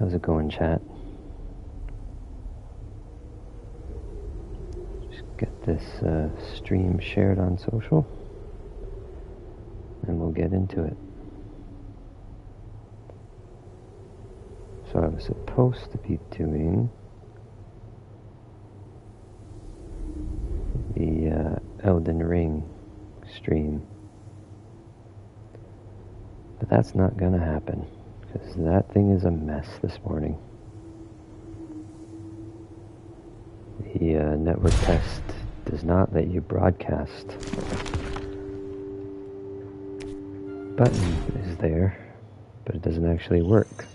How's it going, chat? Just get this stream shared on social, and we'll get into it. So I was supposed to be doing the Elden Ring stream, but that's not gonna happen because that thing is a mess this morning. The network test does not let you broadcast. Button is there, but it doesn't actually work.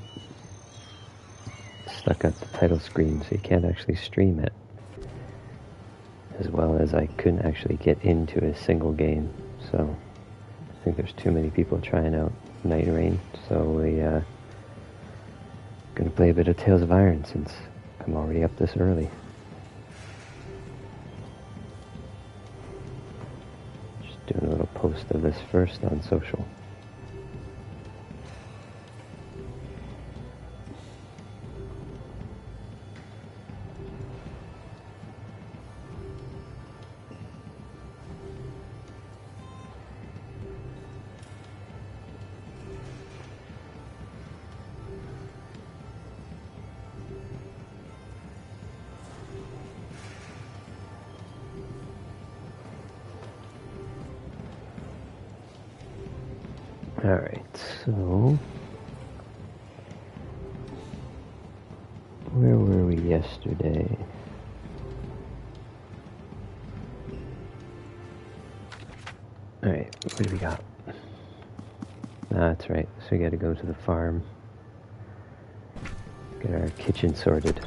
It's stuck at the title screen, so you can't actually stream it. As well as I couldn't actually get into a single game, so I think there's too many people trying out Nightreign, so we're gonna play a bit of Tales of Iron since I'm already up this early. Just doing a little post of this first on social. Alright, so where were we yesterday? Alright, what do we got? That's right, so we gotta go to the farm, get our kitchen sorted.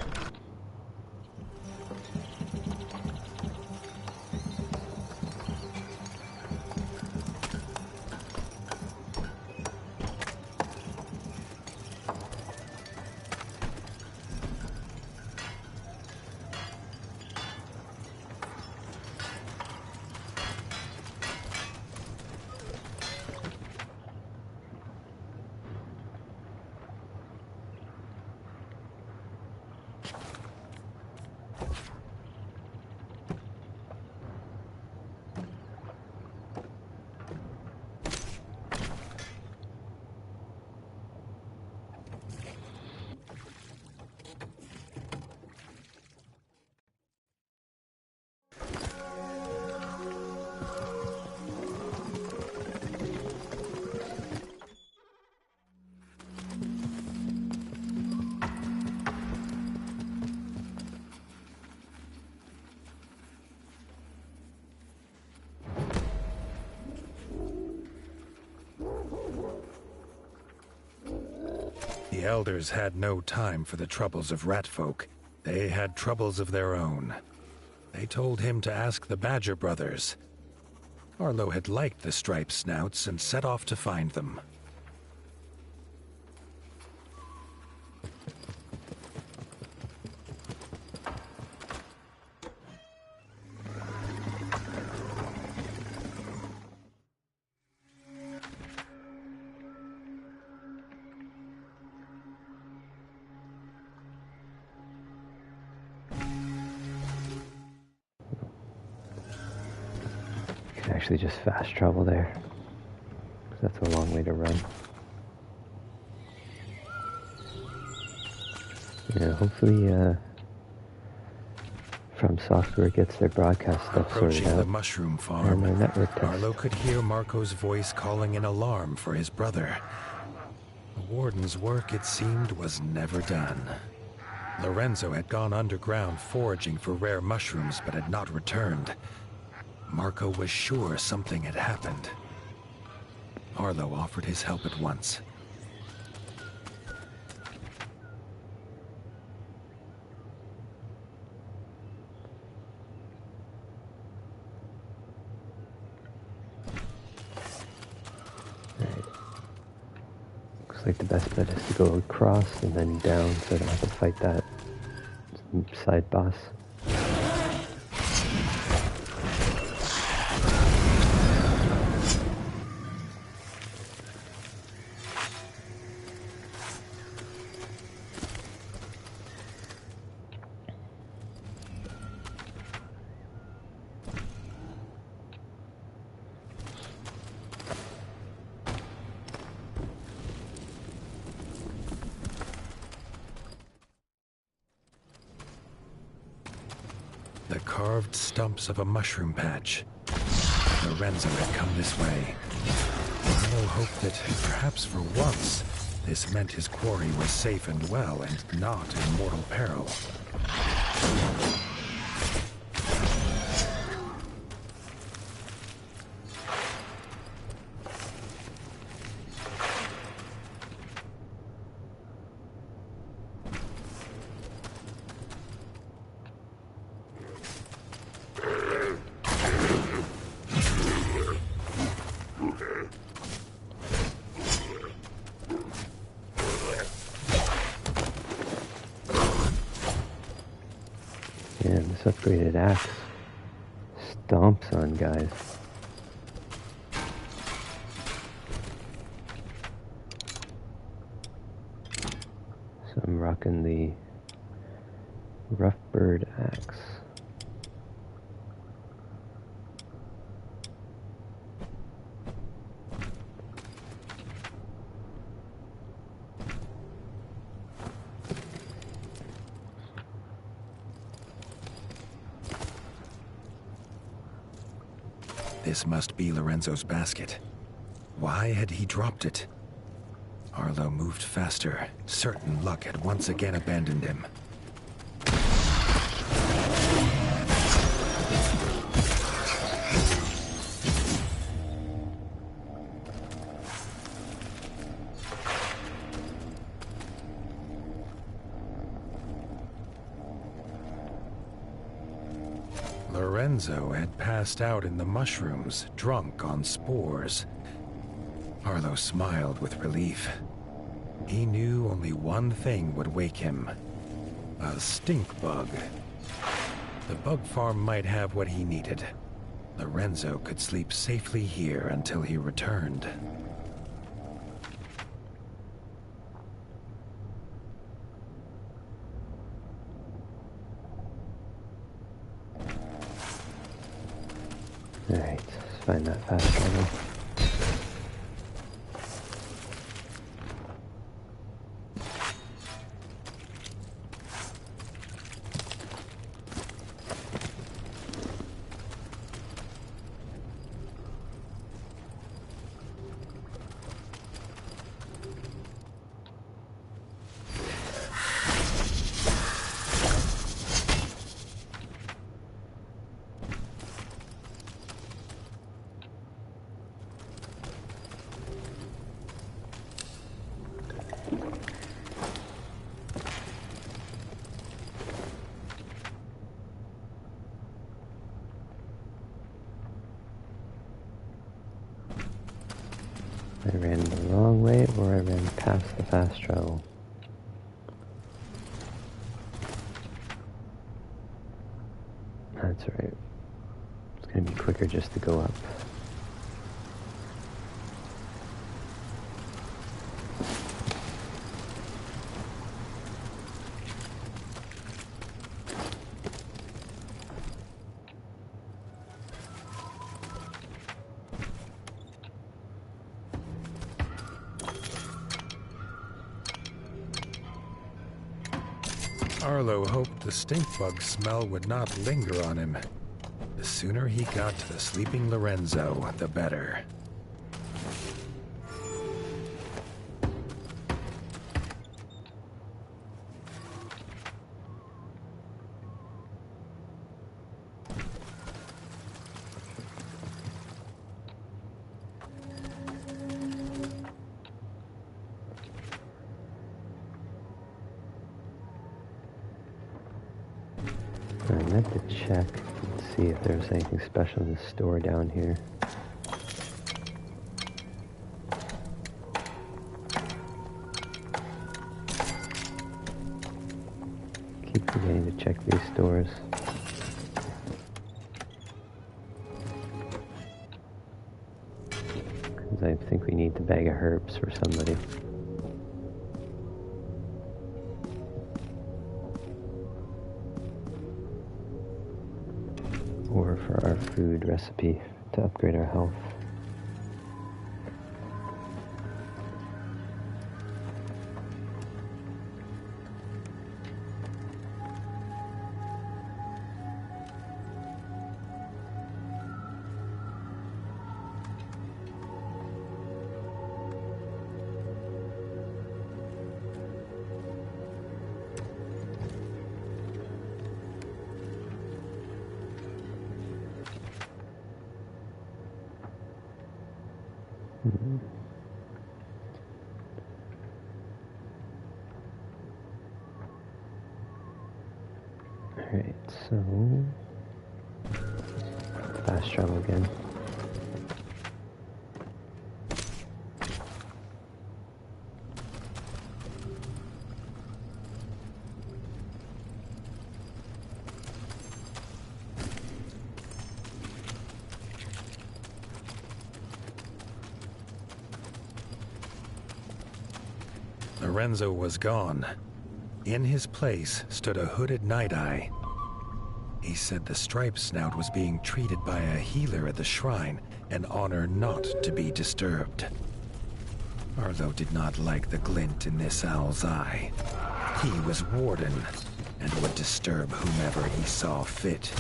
The elders had no time for the troubles of rat folk. They had troubles of their own. They told him to ask the Badger brothers. Arlo had liked the striped snouts and set off to find them. Actually just fast travel there, because that's a long way to run. Yeah, hopefully From Software gets their broadcast stuff sorted Approaching out. the mushroom farm, And their network test. Arlo could hear Marco's voice calling an alarm for his brother. The warden's work, it seemed, was never done. Lorenzo had gone underground foraging for rare mushrooms but had not returned. Marco was sure something had happened. Arlo offered his help at once. Right. Looks like the best bet is to go across and then down so I don't have to fight that side boss. the carved stumps of a mushroom patch. Lorenzo had come this way. Arlo hoped that, perhaps for once, this meant his quarry was safe and well and not in mortal peril. And this upgraded axe stomps on guys. So I'm rocking the rough bird axe. This must be Lorenzo's basket. Why had he dropped it? Arlo moved faster, certain luck had once again abandoned him. Lorenzo had passed out in the mushrooms, drunk on spores. Arlo smiled with relief. He knew only one thing would wake him. A stink bug. The bug farm might have what he needed. Lorenzo could sleep safely here until he returned. Alright, let's find that fast travel. I ran the wrong way, or I ran past the fast travel. That's right. It's gonna be quicker just to go up. Arlo hoped the stink bug smell would not linger on him. The sooner he got to the sleeping Lorenzo, the better. I meant to check and see if there was anything special in the store down here. Keep forgetting to check these stores. Because I think we need the bag of herbs for somebody. Or for our food recipe to upgrade our health. Alright, so fast travel again. Lorenzo was gone. In his place stood a hooded Night-Eye. He said the striped snout was being treated by a healer at the shrine, an honor not to be disturbed. Arlo did not like the glint in this owl's eye. He was warden, and would disturb whomever he saw fit.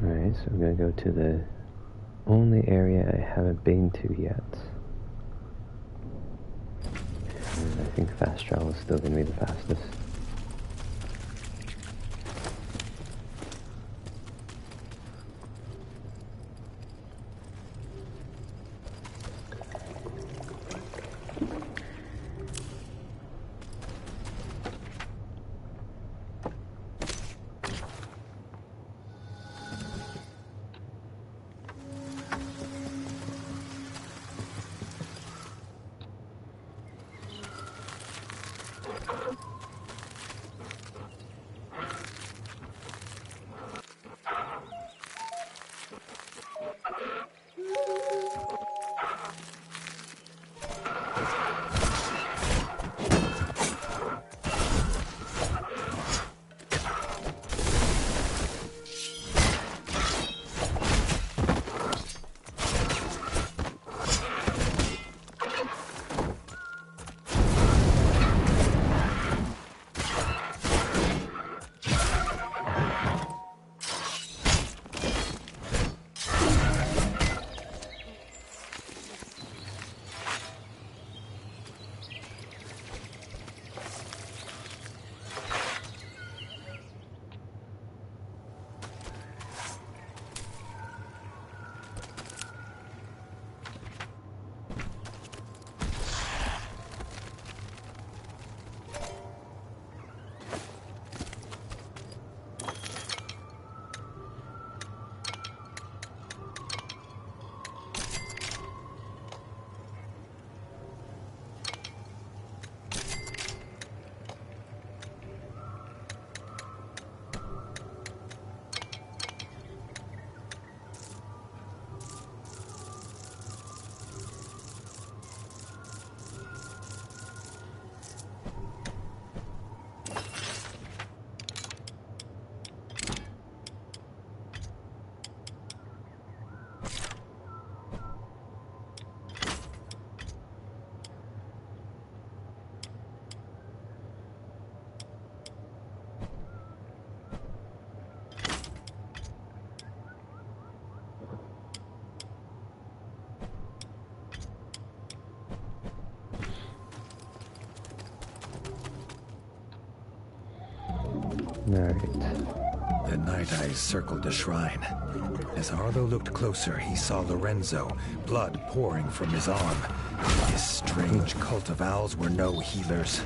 Alright, so I'm gonna go to the only area I haven't been to yet. And I think fast travel is still gonna be the fastest. Alright. The Night-Eyes circled the shrine. As Arlo looked closer, he saw Lorenzo, blood pouring from his arm. This strange cult of owls were no healers.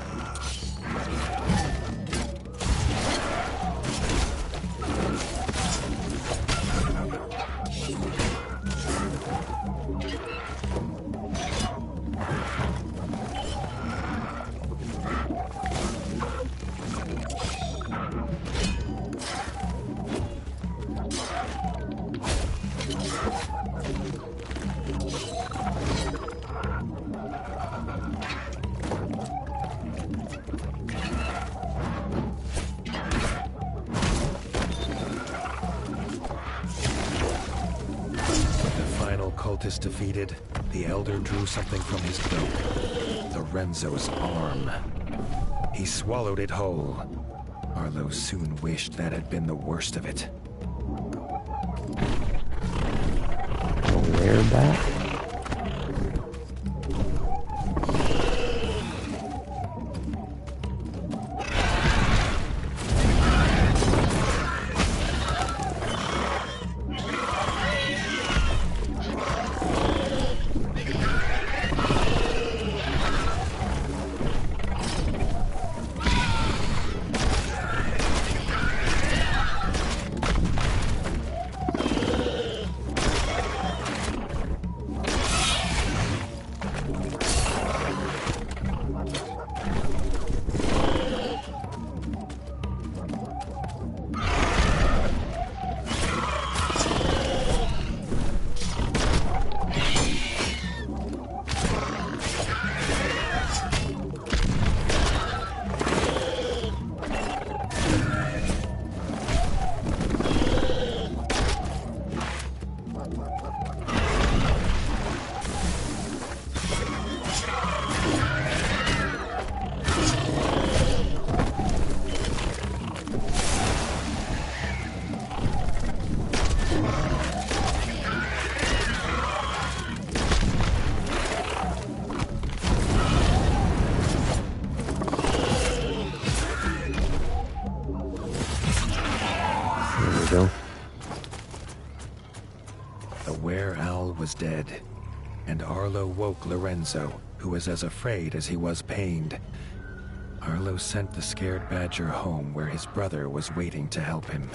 Cultist defeated, the Elder drew something from his belt. Lorenzo's arm. He swallowed it whole. Arlo soon wished that had been the worst of it. rare bat? The were-owl was dead, and Arlo woke Lorenzo, who was as afraid as he was pained. Arlo sent the scared badger home where his brother was waiting to help him.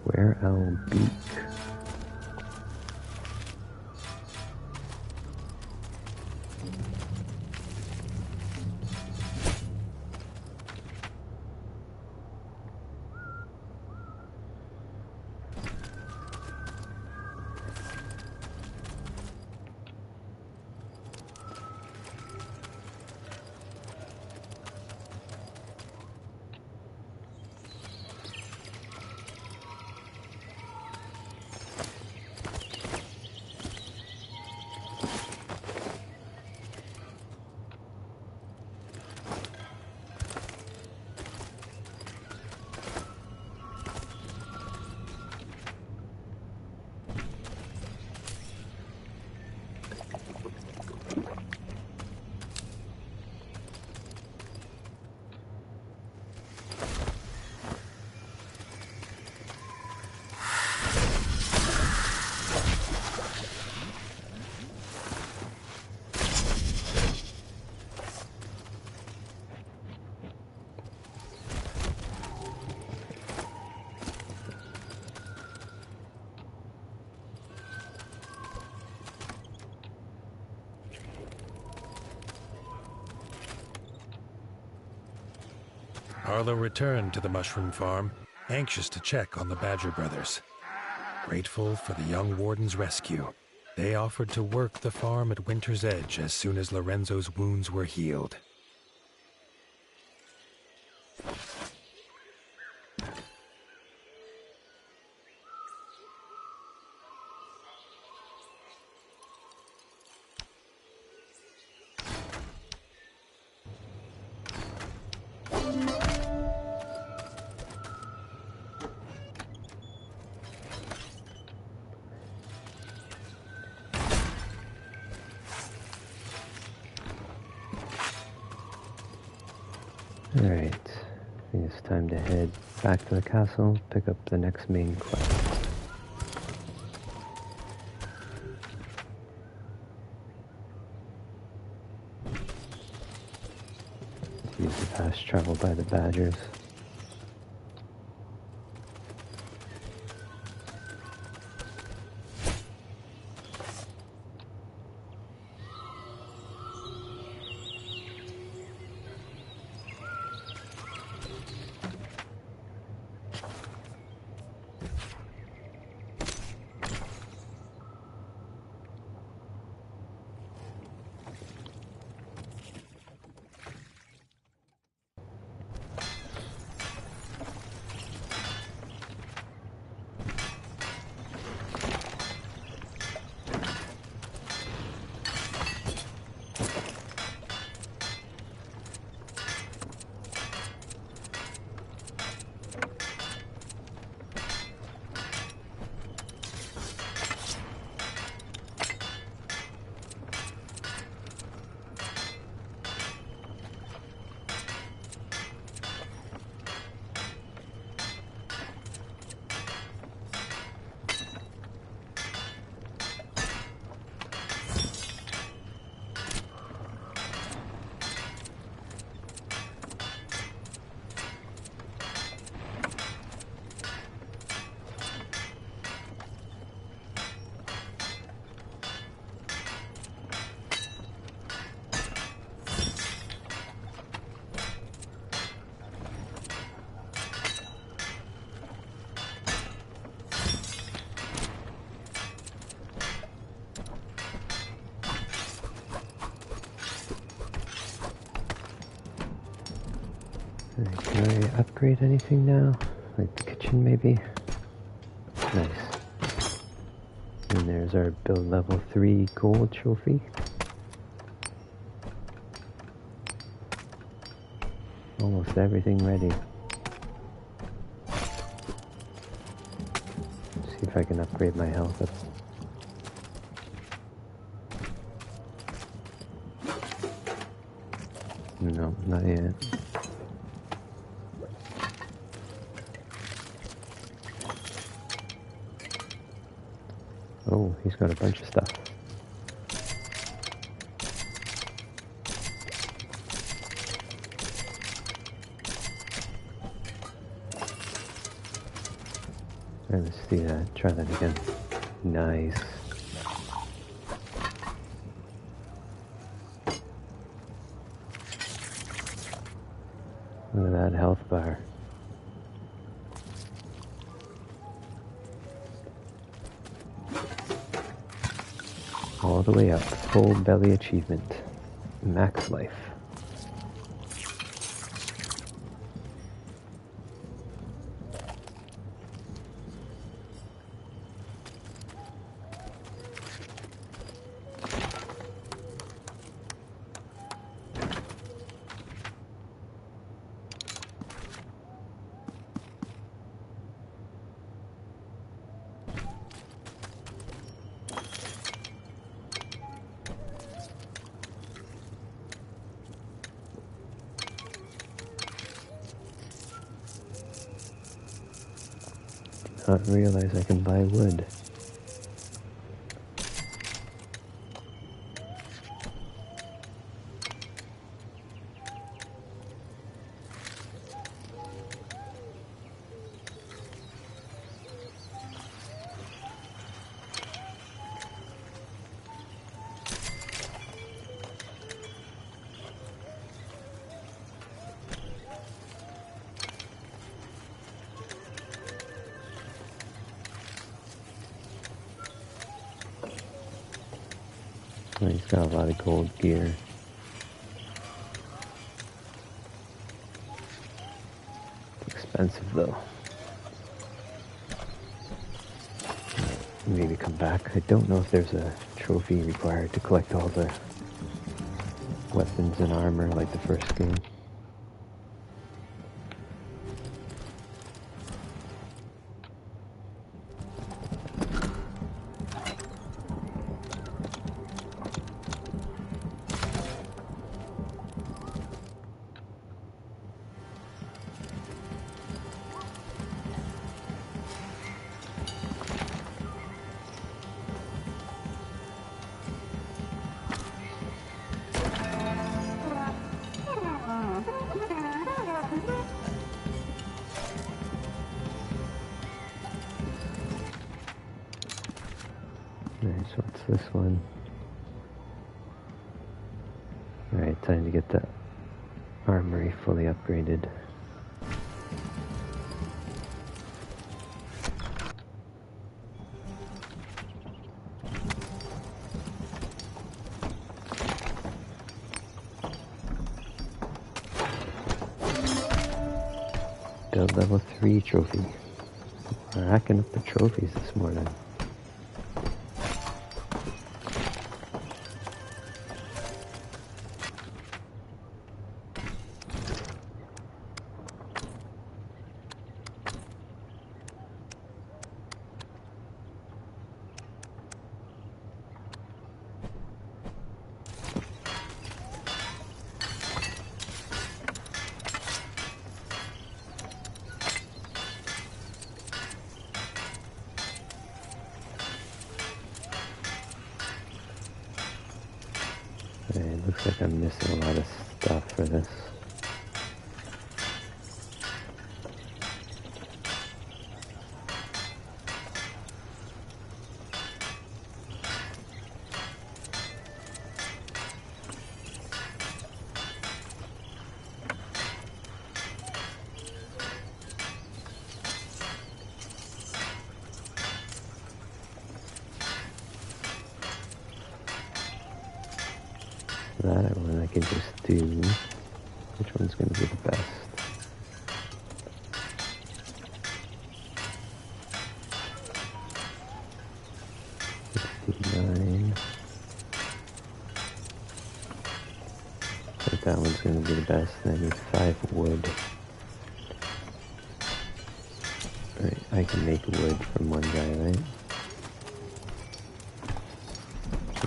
Were-owl beak. Arlo returned to the mushroom farm, anxious to check on the Badger brothers. Grateful for the young warden's rescue, they offered to work the farm at Winter's Edge as soon as Lorenzo's wounds were healed. Alright, I think it's time to head back to the castle, pick up the next main quest. Use the fast travel by the badgers. Can I upgrade anything now? Like the kitchen, maybe? Nice. And there's our build level 3 gold trophy. Almost everything ready. See if I can upgrade my health up. No, not yet. Oh, he's got a bunch of stuff. Let's see that. Try that again. Nice. Look at that health bar. All the way up. Full belly achievement. Max life. Not realize I can buy wood. Oh, he's got a lot of gold gear. It's expensive though. Maybe come back. I don't know if there's a trophy required to collect all the weapons and armor like the first game. Alright, so what's this one? Alright, time to get the armory fully upgraded. Build level 3 trophy. We're racking up the trophies this morning. It looks like I'm missing a lot of stuff for this. That one I can just do. Which one's going to be the best? that one's going to be the best. And I need 5 wood. Alright, I can make wood from one guy, right?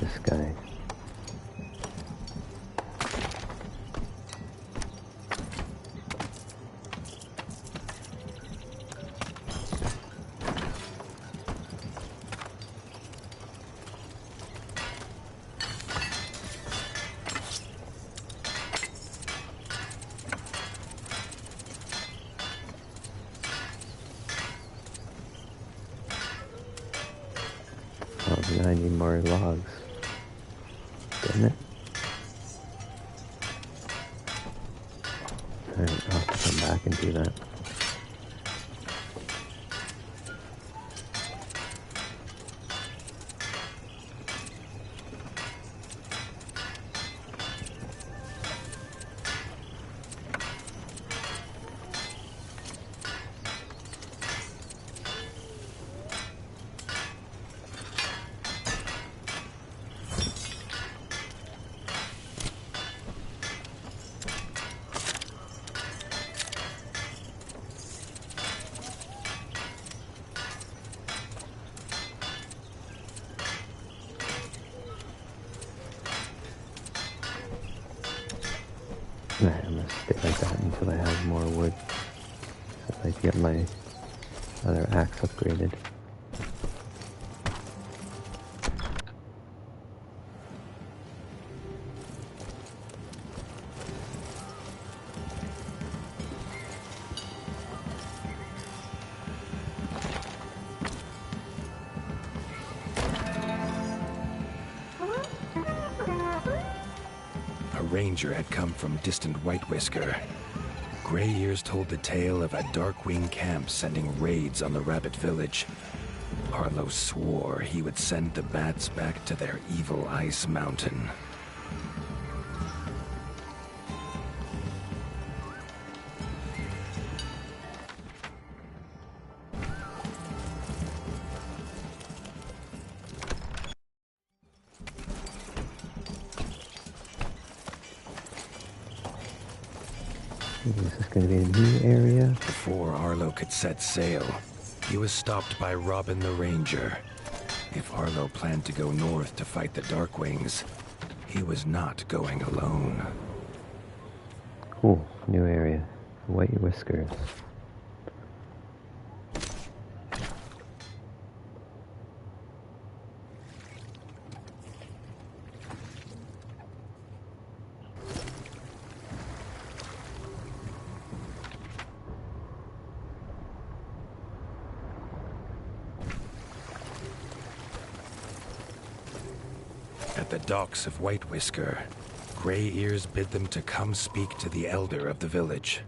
This guy. Oh, now I need more logs. Damn it. Alright, I'll have to come back and do that. Alright, I'm gonna stay like that until I have more wood. So I'd like to get my other axe upgraded. Ranger had come from distant White Whisker. Gray Ears told the tale of a Darkwing camp sending raids on the rabbit village. Arlo swore he would send the bats back to their evil ice mountain. Is this going to be a new area? Before Arlo could set sail, he was stopped by Robin the Ranger. If Arlo planned to go north to fight the Darkwings, he was not going alone. Cool, new area. White Whiskers. At the docks of White Whisker, Gray Ears bid them to come speak to the elder of the village.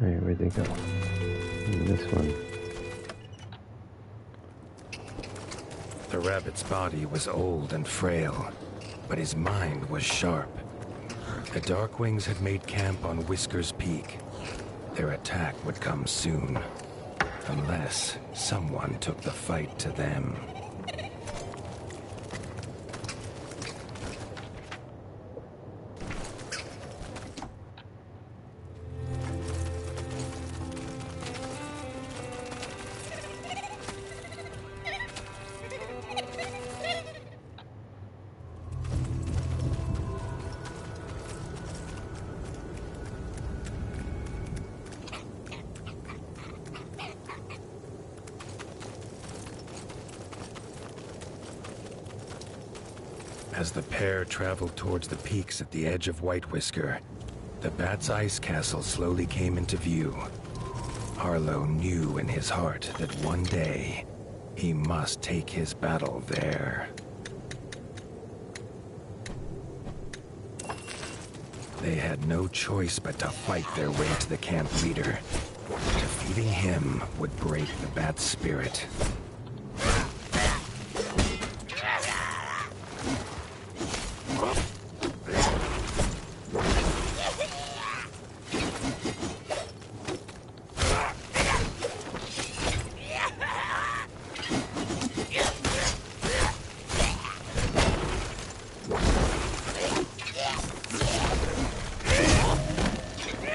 Alright, where'd they go? This one. The rabbit's body was old and frail, but his mind was sharp. The Darkwings had made camp on Whiskers Peak. Their attack would come soon, unless someone took the fight to them. As the pair traveled towards the peaks at the edge of White Whisker, the Bat's ice castle slowly came into view. Arlo knew in his heart that one day, he must take his battle there. They had no choice but to fight their way to the camp leader. Defeating him would break the Bat's spirit.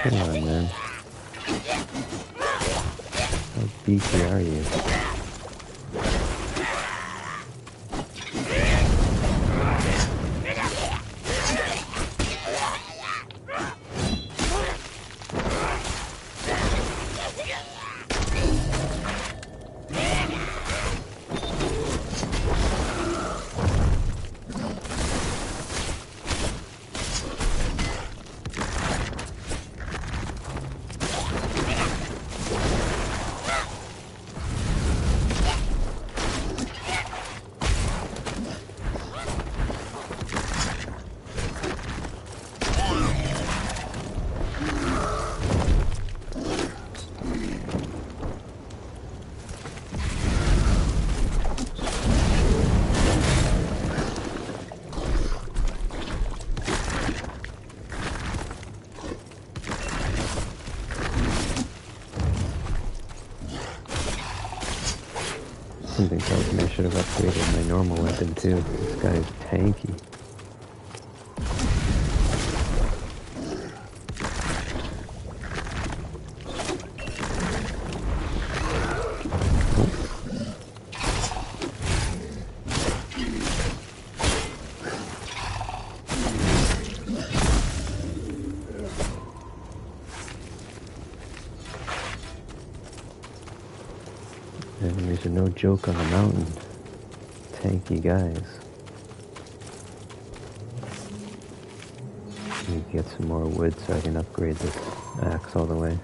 Come on, man. How beefy are you? Something tells me I should have upgraded my normal weapon too. This guy is tanky. Enemies are no joke on the mountain. Tanky guys. Need to get some more wood so I can upgrade this axe all the way.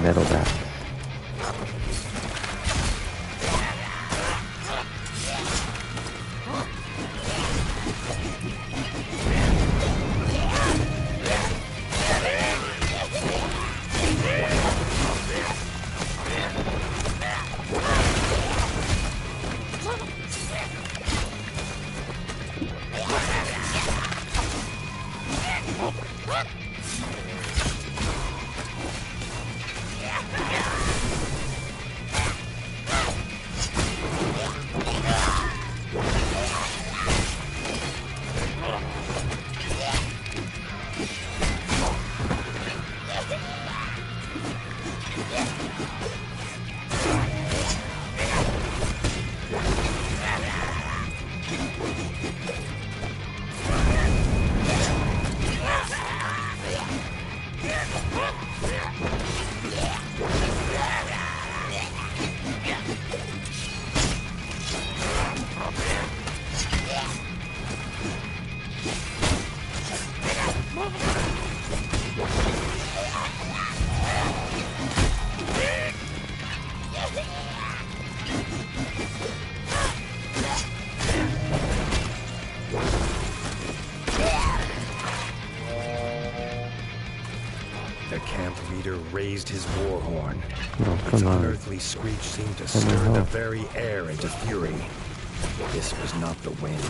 Metal bat. Raised his war horn. Oh, Its come on. unearthly screech seemed to stir the very air into fury. This was not the wind,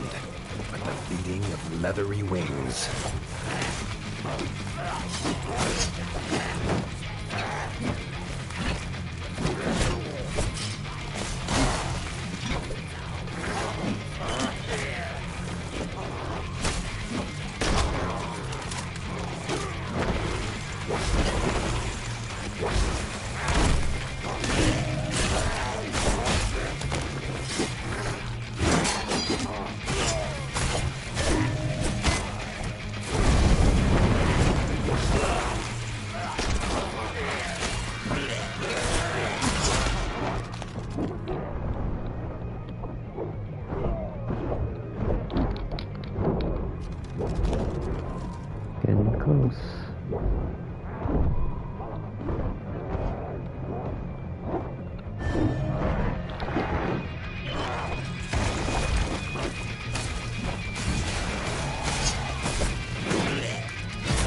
but the beating of leathery wings. house.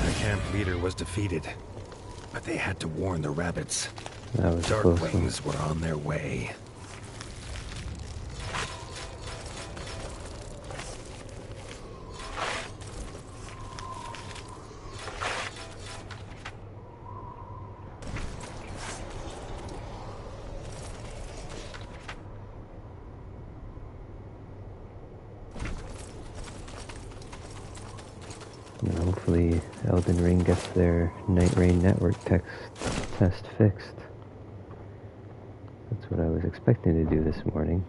The camp leader was defeated, but they had to warn the rabbits. That was Dark close. Wings were on their way. And hopefully Elden Ring gets their Nightreign network test fixed. That's what I was expecting to do this morning.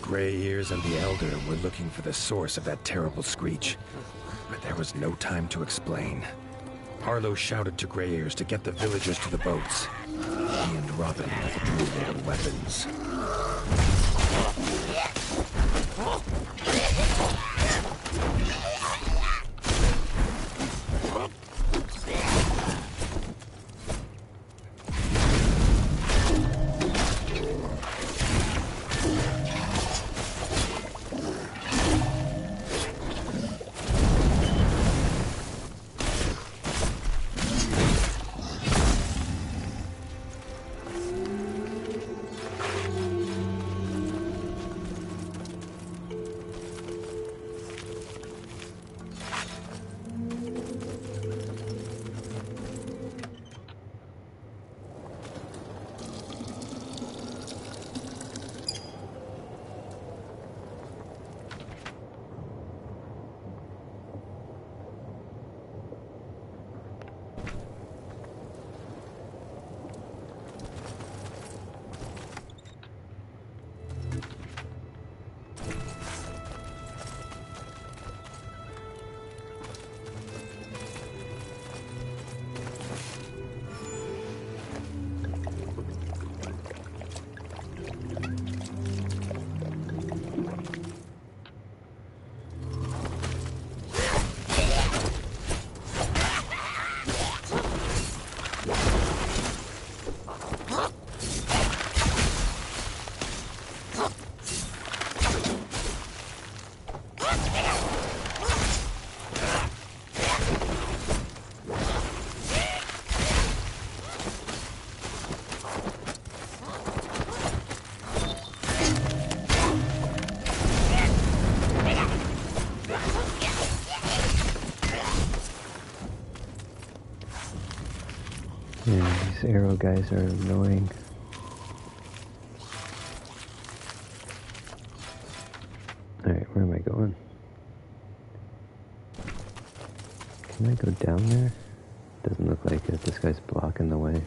Gray Ears and the Elder were looking for the source of that terrible screech, but there was no time to explain. Arlo shouted to Gray Ears to get the villagers to the boats. He and Robin withdrew their weapons. Yeah, these arrow guys are annoying. Alright, where am I going? Can I go down there? Doesn't look like it. This guy's blocking the way.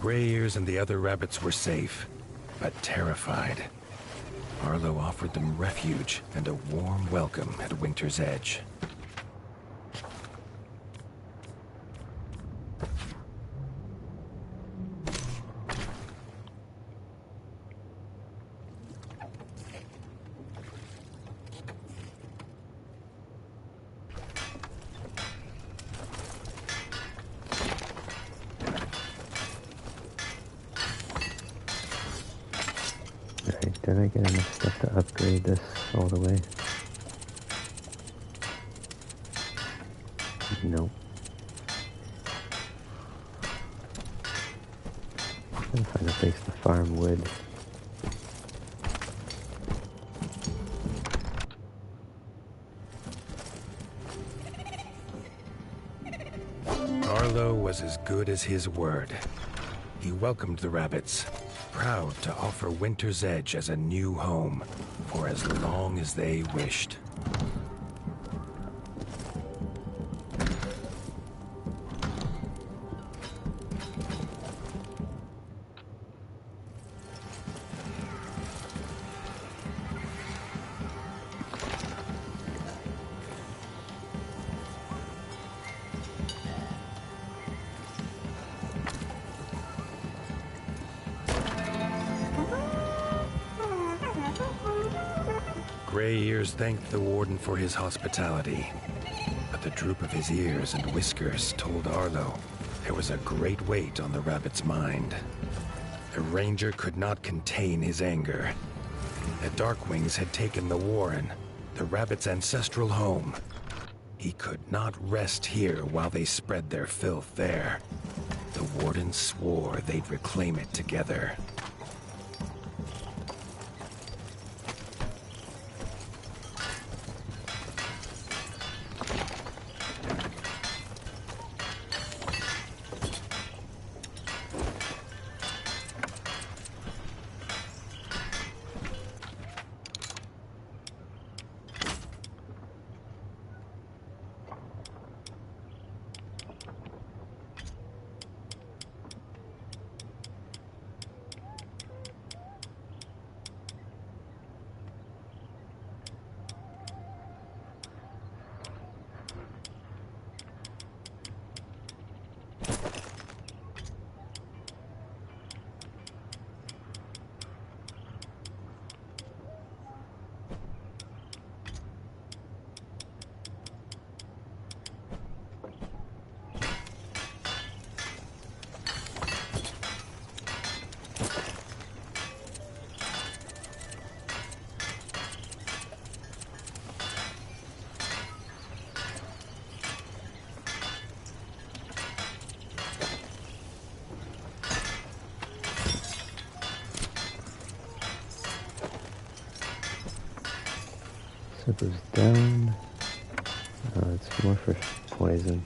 Gray Ears and the other rabbits were safe, but terrified. Arlo offered them refuge and a warm welcome at Winter's Edge. Did I get enough stuff to upgrade this all the way? Nope. Gotta find a place to farm wood. Arlo was as good as his word. He welcomed the rabbits, proud to offer Winter's Edge as a new home for as long as they wished. Gray Ears thanked the warden for his hospitality, but the droop of his ears and whiskers told Arlo there was a great weight on the rabbit's mind. The ranger could not contain his anger. The Darkwings had taken the warren, the rabbit's ancestral home. He could not rest here while they spread their filth there. The warden swore they'd reclaim it together. So it goes down, It's more for poison.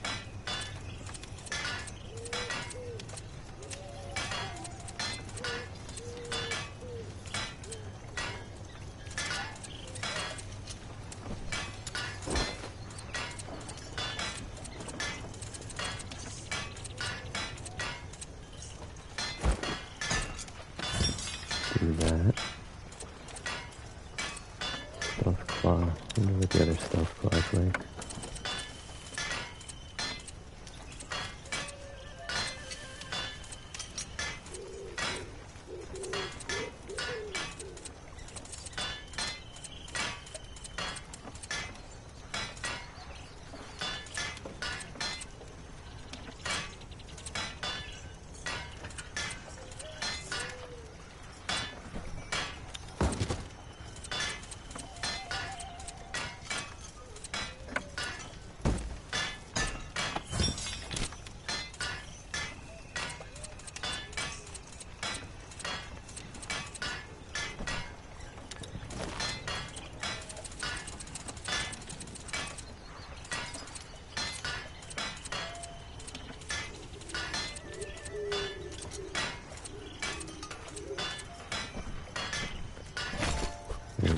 Do that. Stealth claw. I wonder what the other stealth claw is like.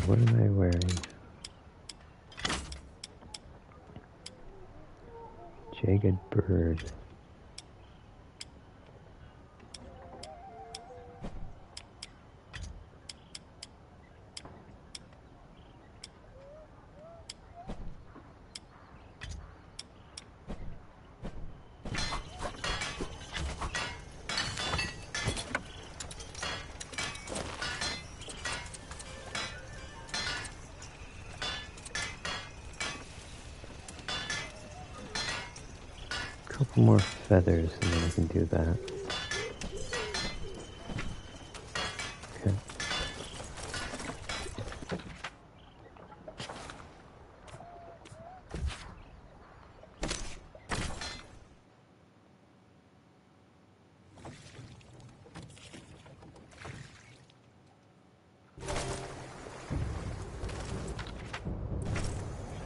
What am I wearing? Jagged bird. Couple more feathers and then I can do that. Okay.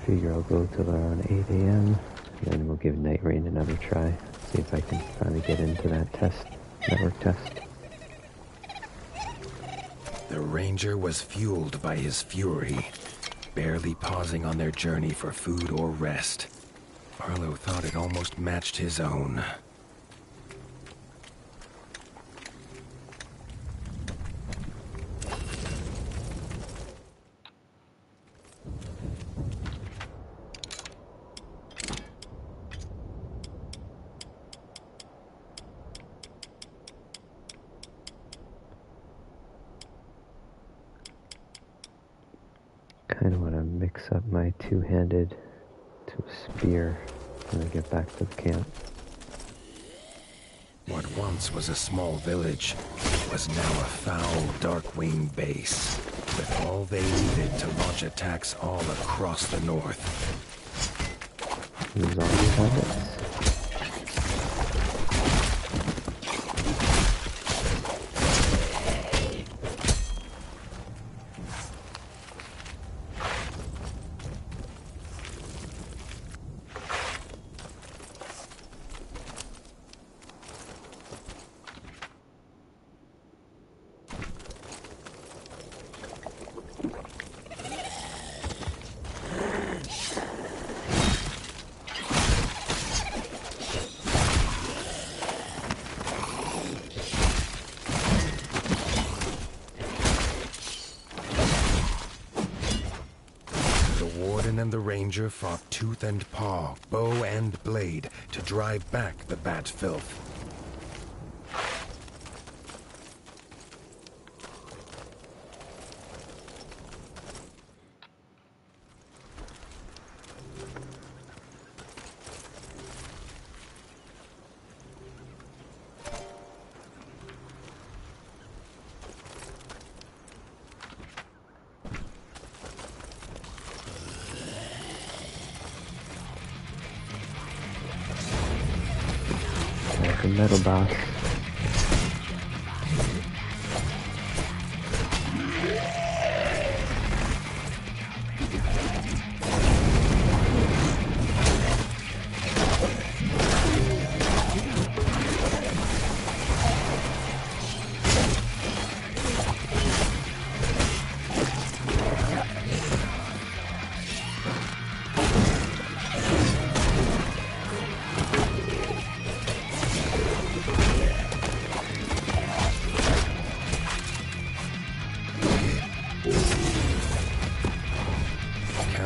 Figure I'll go till around 8 a.m. Then we'll give Nightreign another try. See if I can finally get into that network test. The ranger was fueled by his fury, barely pausing on their journey for food or rest. Arlo thought it almost matched his own. Kind of want to mix up my two-handed to a spear when I get back to the camp. What once was a small village was now a foul, dark-winged base, with all they needed to launch attacks all across the north. Use all these habits. And the ranger fought tooth and paw, bow and blade, to drive back the bat filth. Like a metal boss.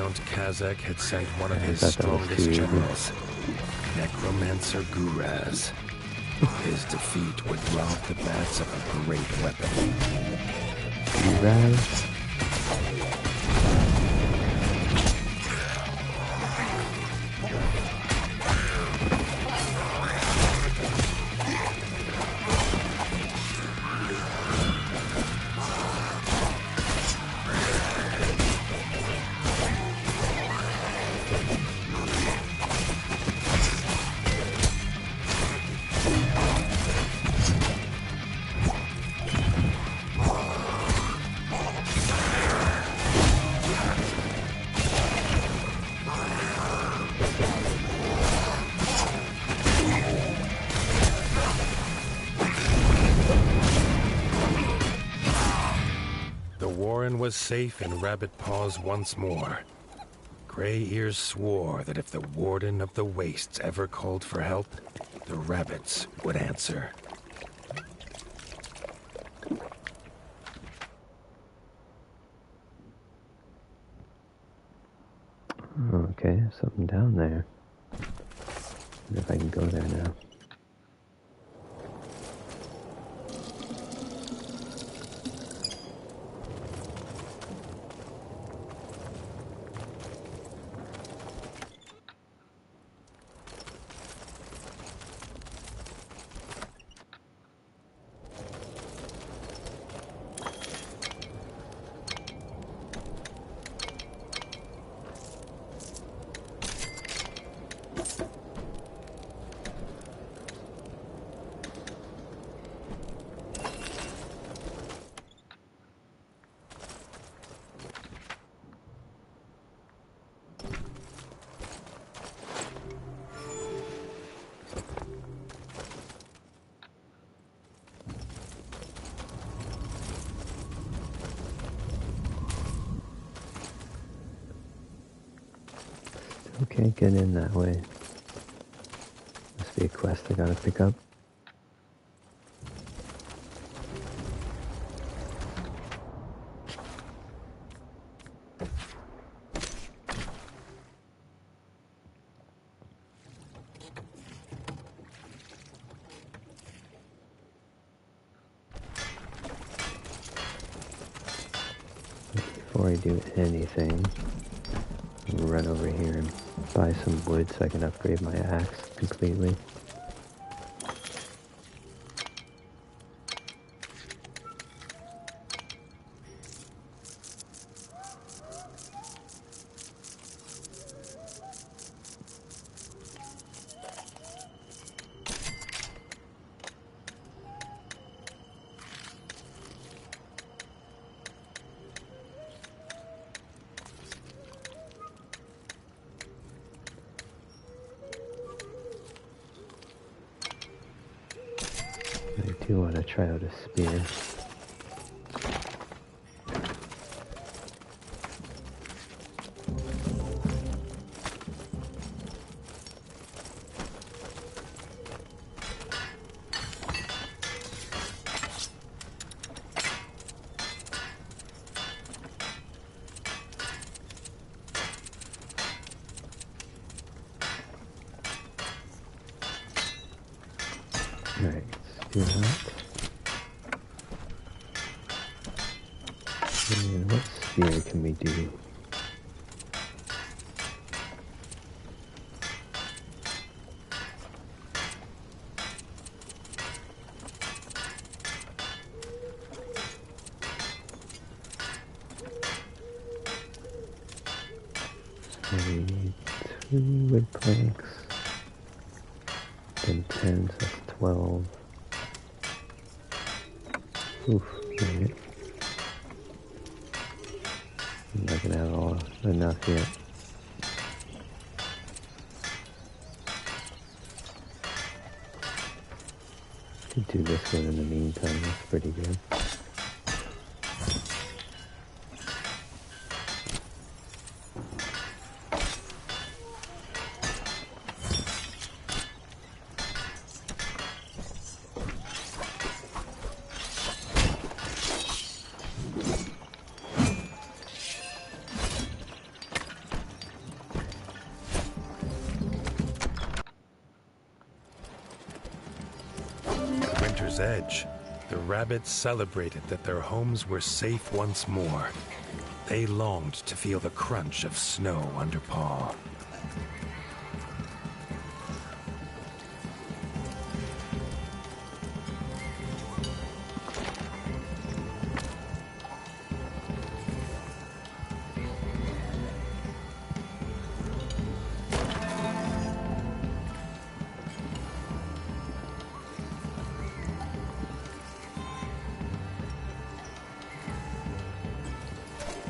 Count Kazakh had sent one of I his thought that was strongest too easy. generals, Necromancer Guraz. His defeat would rob the bats of a great weapon. Raz. Was safe in Rabbit Paws once more. Gray Ears swore that if the Warden of the Wastes ever called for help, the rabbits would answer. Okay, something down there. Wonder if I can go there now. Can't get in that way. Must be a quest I gotta pick up. Before I do anything, run over here and buy some wood so I can upgrade my axe completely. I do want to try out a spear. Alright, let's do that. And what spear can we do? So we need 2 wood planks. Then 10, so that's 12. Oof, dang it. I'm not gonna have all enough yet. Could do this one in the meantime, that's pretty good. winter's edge, the rabbits celebrated that their homes were safe once more. They longed to feel the crunch of snow under paw.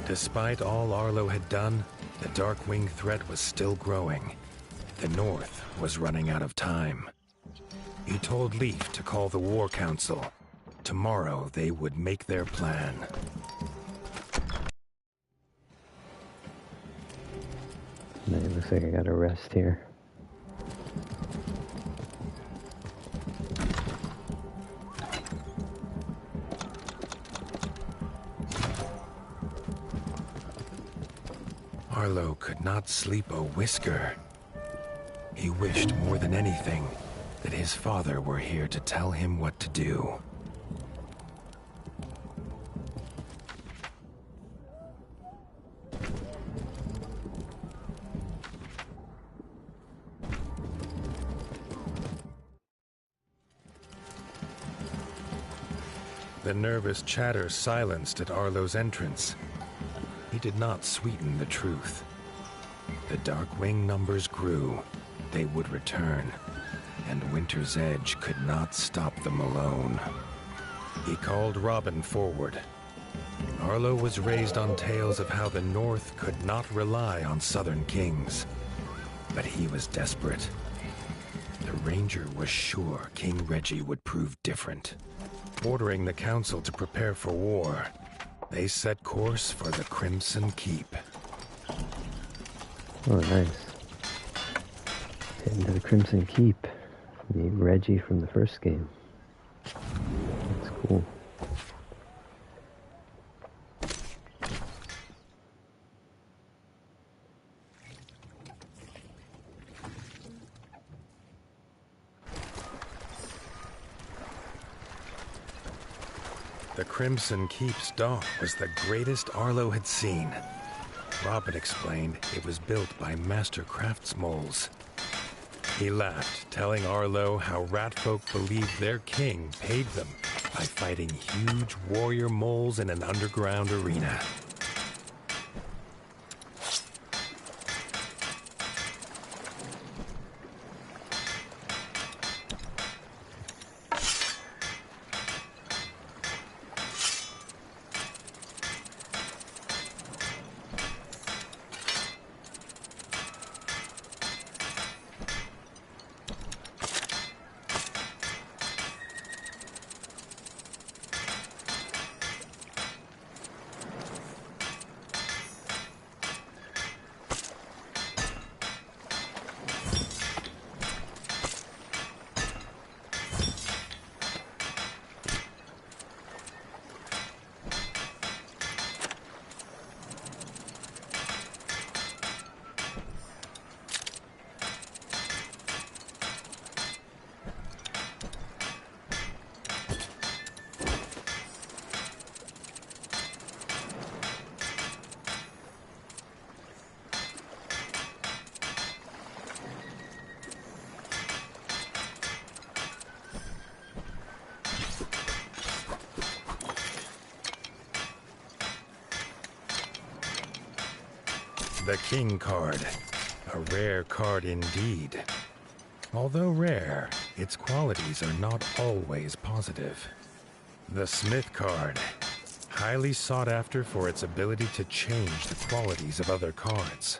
Despite all Arlo had done, the Darkwing threat was still growing. The North was running out of time. He told Leaf to call the War Council. Tomorrow they would make their plan. It looks like I gotta rest here. Arlo could not sleep a whisker. He wished more than anything that his father were here to tell him what to do. The nervous chatter silenced at Arlo's entrance. He did not sweeten the truth. The Darkwing numbers grew. They would return, and Winter's Edge could not stop them alone. He called Robin forward. Arlo was raised on tales of how the North could not rely on Southern kings. But he was desperate. The Ranger was sure King Reggie would prove different. Ordering the council to prepare for war, they set course for the Crimson Keep. Oh, nice. Heading to the Crimson Keep. Meet Reggie from the first game. That's cool. The Crimson Keep's dock was the greatest Arlo had seen. Robin explained it was built by master craftsmoles. He laughed, telling Arlo how ratfolk believed their king paid them by fighting huge warrior moles in an underground arena. The King card. A rare card indeed. Although rare, its qualities are not always positive. The Smith card. Highly sought after for its ability to change the qualities of other cards.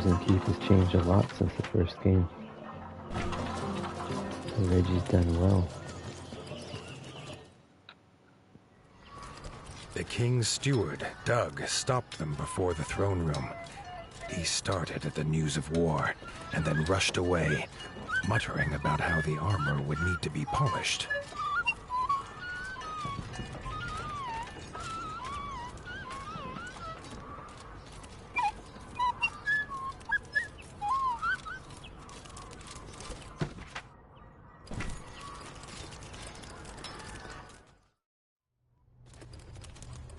Frozen Keith has changed a lot since the first game. So Reggie's done well. The king's steward, Doug, stopped them before the throne room. He started at the news of war, and then rushed away, muttering about how the armor would need to be polished.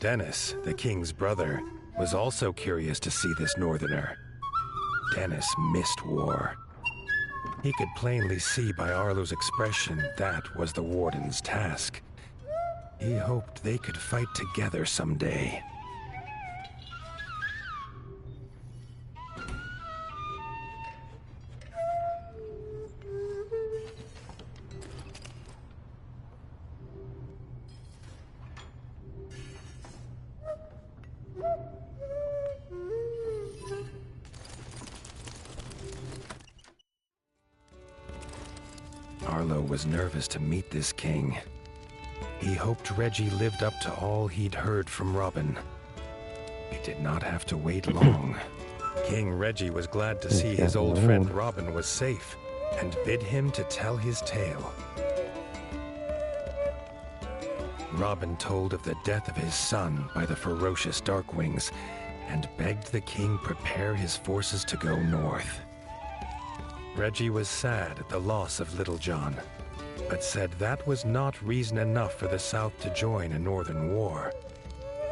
Dennis, the king's brother, was also curious to see this northerner. Dennis missed war. He could plainly see by Arlo's expression that was the warden's task. He hoped they could fight together someday. Arlo was nervous to meet this king. He hoped Reggie lived up to all he'd heard from Robin. He did not have to wait long. King Reggie was glad to see his old friend Robin was safe, and bid him to tell his tale. Robin told of the death of his son by the ferocious Darkwings, and begged the king prepare his forces to go north. Reggie was sad at the loss of Little John, but said that was not reason enough for the South to join a northern war.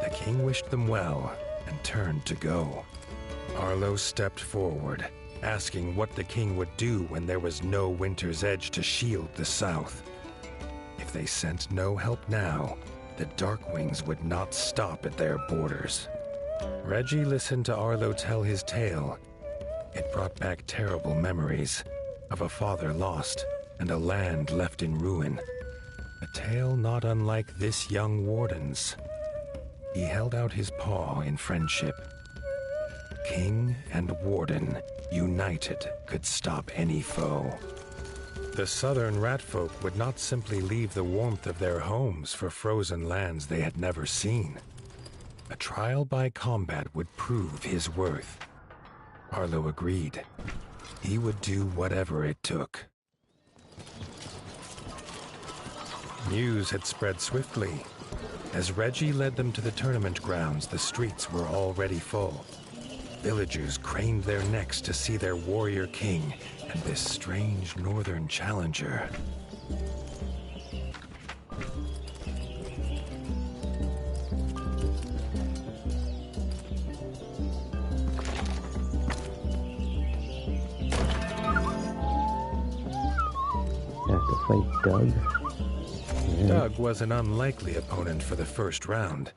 The king wished them well and turned to go. Arlo stepped forward, asking what the king would do when there was no Winter's Edge to shield the South. If they sent no help now, the Darkwings would not stop at their borders. Reggie listened to Arlo tell his tale. It brought back terrible memories of a father lost and a land left in ruin. A tale not unlike this young warden's. He held out his paw in friendship. King and warden, united, could stop any foe. The southern ratfolk would not simply leave the warmth of their homes for frozen lands they had never seen. A trial by combat would prove his worth. Arlo agreed. He would do whatever it took. News had spread swiftly. As Reggie led them to the tournament grounds, the streets were already full. Villagers craned their necks to see their warrior king and this strange northern challenger. Have to fight Doug? Yeah. Doug was an unlikely opponent for the first round.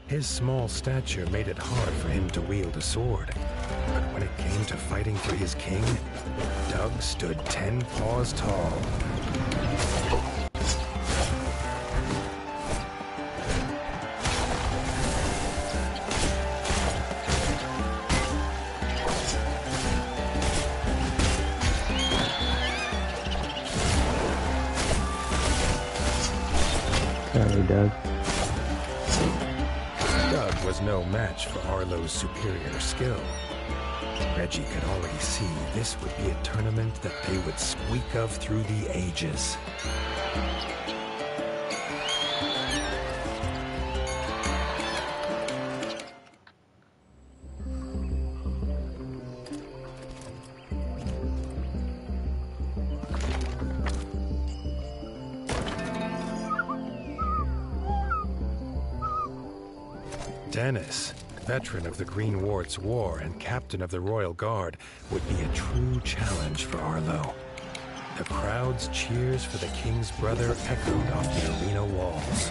His small stature made it hard for him to wield a sword. But when it came to fighting for his king, Doug stood 10 paws tall. Sorry, Doug. Doug was no match for Arlo's superior skill. Reggie could already see this would be a tournament that they would speak of through the ages. Dennis, veteran of the Green Wart's War and captain of the Royal Guard, would be a true challenge for Arlo. The crowd's cheers for the king's brother echoed off the arena walls.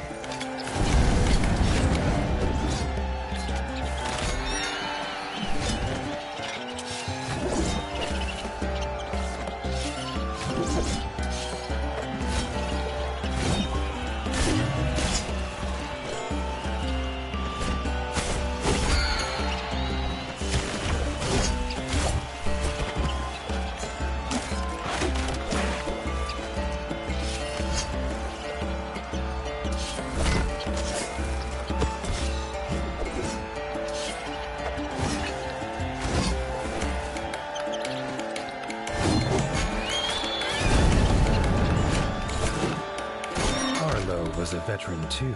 veteran too,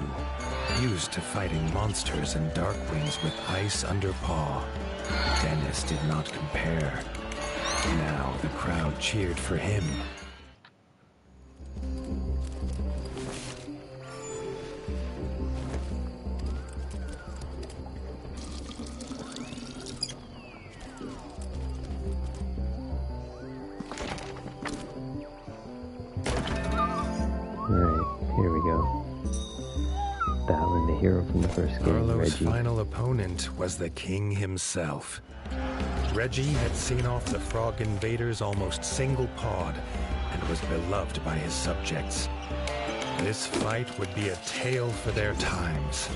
used to fighting monsters and darkwings with ice under paw. Dennis did not compare. Now the crowd cheered for him. From the first game, Arlo's Reggie. final opponent was the king himself. Reggie had seen off the frog invaders almost single-pawed and was beloved by his subjects. This fight would be a tale for their times.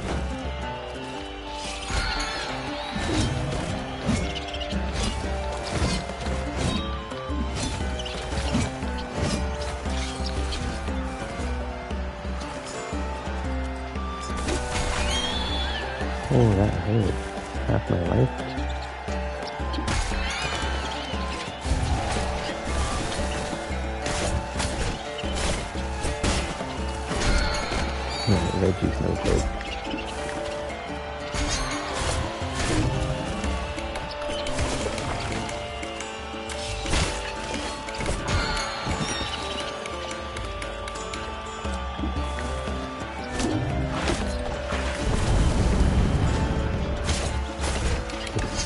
Oh, that hurt. Half my life. No, Reggie's no good.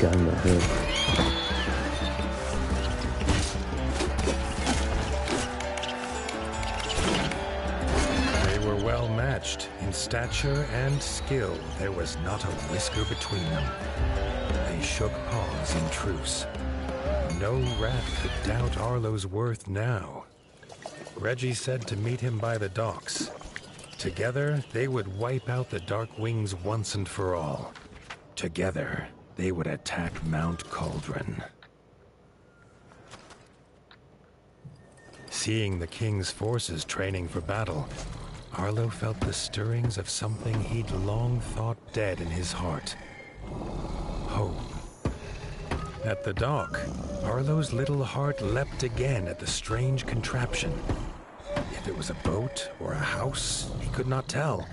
Gun that hurt. They were well matched in stature and skill. There was not a whisker between them. They shook paws in truce. No rat could doubt Arlo's worth now. Reggie said to meet him by the docks. Together, they would wipe out the Dark Wings once and for all. Together, they would attack Mount Cauldron. Seeing the king's forces training for battle, Arlo felt the stirrings of something he'd long thought dead in his heart. Hope. At the dock, Arlo's little heart leapt again at the strange contraption. If it was a boat or a house, he could not tell,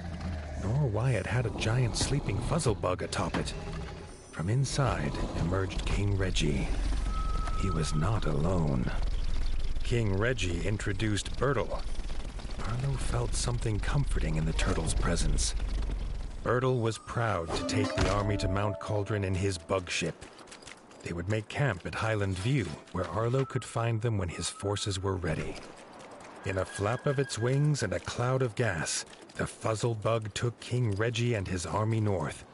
nor why it had a giant sleeping fuzzlebug atop it. From inside emerged King Reggie. He was not alone. King Reggie introduced Bertle. Arlo felt something comforting in the turtle's presence. Bertle was proud to take the army to Mount Cauldron in his bug ship. They would make camp at Highland View, where Arlo could find them when his forces were ready. In a flap of its wings and a cloud of gas, the fuzzlebug took King Reggie and his army north.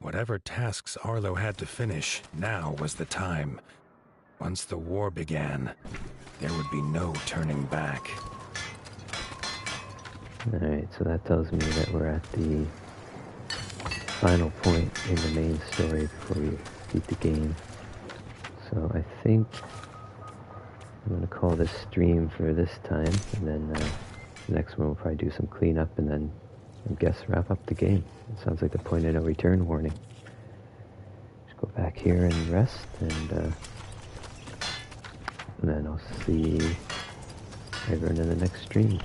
Whatever tasks Arlo had to finish, now was the time. Once the war began, there would be no turning back. Alright, so that tells me that we're at the final point in the main story before we beat the game. So I think I'm going to call this stream for this time, and then the next one we'll probably do some cleanup and then I guess wrap up the game. It sounds like the point of no return warning. Just go back here and rest, and then I'll see everyone in the next stream.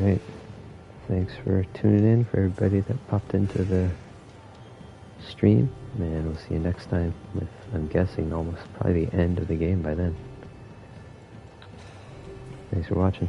Alright, thanks for tuning in, for everybody that popped into the stream, and we'll see you next time with, I'm guessing, almost probably the end of the game by then. Thanks for watching.